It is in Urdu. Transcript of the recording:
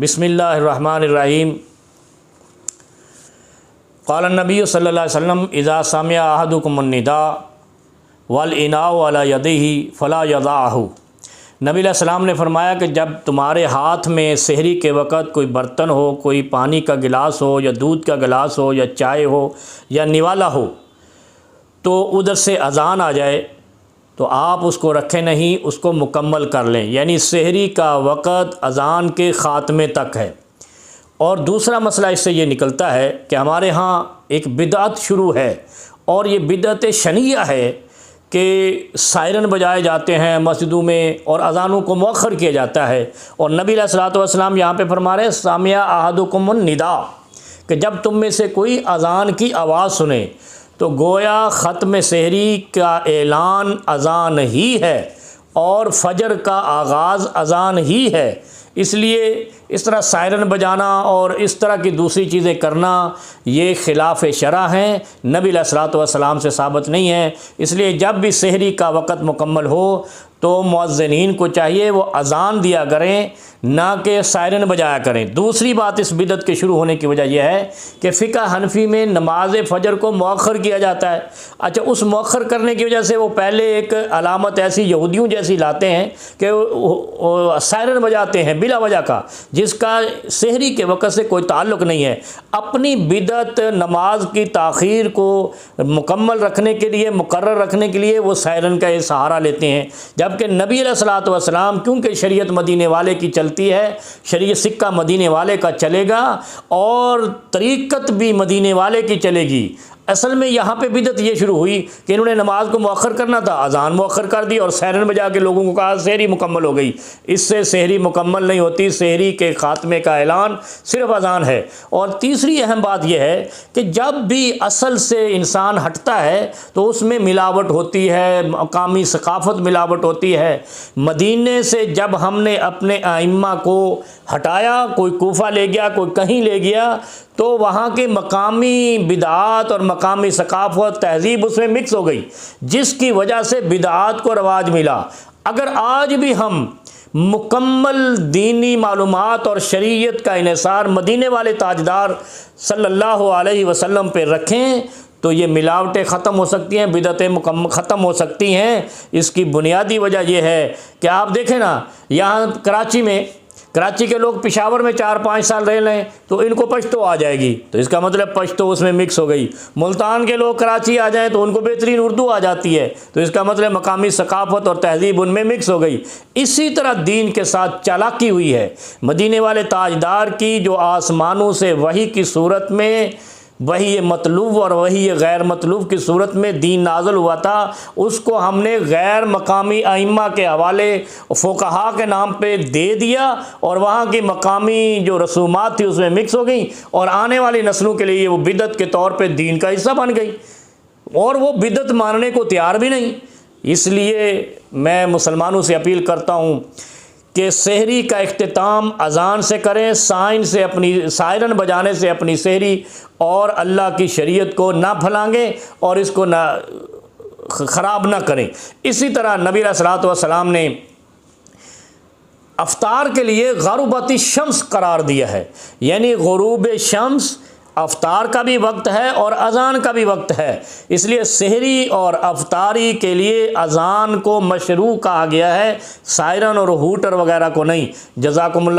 بسم اللہ الرحمن الرحیم۔ قال النبی صلی اللہ علیہ وسلم اذا سمع احدکم النداء والاناء علی یدہ فلا یضعہ۔ نبی علیہ السلام نے فرمایا کہ جب تمہارے ہاتھ میں سحری کے وقت کوئی برتن ہو، کوئی پانی کا گلاس ہو یا دودھ کا گلاس ہو یا چائے ہو یا نوالا ہو، تو ادھر سے اذان آ جائے تو آپ اس کو رکھیں نہیں، اس کو مکمل کر لیں، یعنی سحری کا وقت اذان کے خاتمے تک ہے۔ اور دوسرا مسئلہ اس سے یہ نکلتا ہے کہ ہمارے ہاں ایک بدعت شروع ہے، اور یہ بدعت شنیعہ ہے کہ سائرن بجائے جاتے ہیں مسجدوں میں اور اذانوں کو مؤخر کیا جاتا ہے۔ اور نبی علیہ الصلوۃ والسلام یہاں پہ فرما رہے ہیں سامع احدکم النداء، کہ جب تم میں سے کوئی اذان کی آواز سنے تو گویا ختم سحری کا اعلان اذان ہی ہے اور فجر کا آغاز اذان ہی ہے۔ اس لیے اس طرح سائرن بجانا اور اس طرح کی دوسری چیزیں کرنا یہ خلاف شرع ہیں، نبی علیہ الصلوۃ والسلام سے ثابت نہیں ہے۔ اس لیے جب بھی سحری کا وقت مکمل ہو تو مؤذنین کو چاہیے وہ اذان دیا کریں، نہ کہ سائرن بجایا کریں۔ دوسری بات اس بدعت کے شروع ہونے کی وجہ یہ ہے کہ فقہ حنفی میں نماز فجر کو مؤخر کیا جاتا ہے۔ اچھا، اس مؤخر کرنے کی وجہ سے وہ پہلے ایک علامت ایسی یہودیوں جیسی لاتے ہیں کہ سائرن بجاتے ہیں بلا وجہ کا، جس کا سحری کے وقت سے کوئی تعلق نہیں ہے۔ اپنی بدعت نماز کی تاخیر کو مکمل رکھنے کے لیے، مقرر رکھنے کے لیے وہ سائرن کا یہ سہارا لیتے ہیں، جبکہ نبی علیہ الصلوۃ والسلام کیونکہ شریعت مدینے والے کی چلتی ہے، شریعت سکہ مدینے والے کا چلے گا اور طریقت بھی مدینے والے کی چلے گی۔ اصل میں یہاں پہ بدعت یہ شروع ہوئی کہ انہوں نے نماز کو مؤخر کرنا تھا، اذان مؤخر کر دی اور سائرن بجا کے لوگوں کو کہا سحری مکمل ہو گئی۔ اس سے سحری مکمل نہیں ہوتی، سحری کے خاتمے کا اعلان صرف اذان ہے۔ اور تیسری اہم بات یہ ہے کہ جب بھی اصل سے انسان ہٹتا ہے تو اس میں ملاوٹ ہوتی ہے، مقامی ثقافت ملاوٹ ہوتی ہے۔ مدینے سے جب ہم نے اپنے ائمہ کو ہٹایا، کوئی کوفہ لے گیا، کوئی کہیں لے گیا، تو وہاں کے مقامی بدعات اور مقامی ثقافت تہذیب اس میں مکس ہو گئی، جس کی وجہ سے بدعات کو رواج ملا۔ اگر آج بھی ہم مکمل دینی معلومات اور شریعت کا انحصار مدینے والے تاجدار صلی اللہ علیہ وسلم پہ رکھیں تو یہ ملاوٹیں ختم ہو سکتی ہیں، بدعتیں ختم ہو سکتی ہیں۔ اس کی بنیادی وجہ یہ ہے کہ آپ دیکھیں نا، یہاں کراچی کے لوگ پشاور میں 4-5 سال رہ لیں تو ان کو پشتو آ جائے گی، تو اس کا مطلب پشتو اس میں مکس ہو گئی۔ ملتان کے لوگ کراچی آ جائیں تو ان کو بہترین اردو آ جاتی ہے، تو اس کا مطلب مقامی ثقافت اور تہذیب ان میں مکس ہو گئی۔ اسی طرح دین کے ساتھ چالاکی ہوئی ہے۔ مدینے والے تاجدار کی جو آسمانوں سے وحی کی صورت میں، وہی مطلوب اور وہی غیر مطلوب کی صورت میں دین نازل ہوا تھا، اس کو ہم نے غیر مقامی ائمہ کے حوالے فقہا کے نام پہ دے دیا، اور وہاں کی مقامی جو رسومات تھی اس میں مکس ہو گئیں، اور آنے والی نسلوں کے لیے وہ بدعت کے طور پہ دین کا حصہ بن گئی، اور وہ بدعت ماننے کو تیار بھی نہیں۔ اس لیے میں مسلمانوں سے اپیل کرتا ہوں کہ سحری کا اختتام اذان سے کریں، سائرن بجانے سے اپنی سحری اور اللہ کی شریعت کو نہ پھلانگیں اور اس کو نہ خراب نہ کریں۔ اسی طرح نبی علیہ الصلوۃ والسلام نے افطار کے لیے غروبت الشمس قرار دیا ہے، یعنی غروب شمس افطار کا بھی وقت ہے اور اذان کا بھی وقت ہے۔ اس لیے سحری اور افطاری کے لیے اذان کو مشروع کہا گیا ہے، سائرن اور ہوٹر وغیرہ کو نہیں۔ جزاکم اللہ۔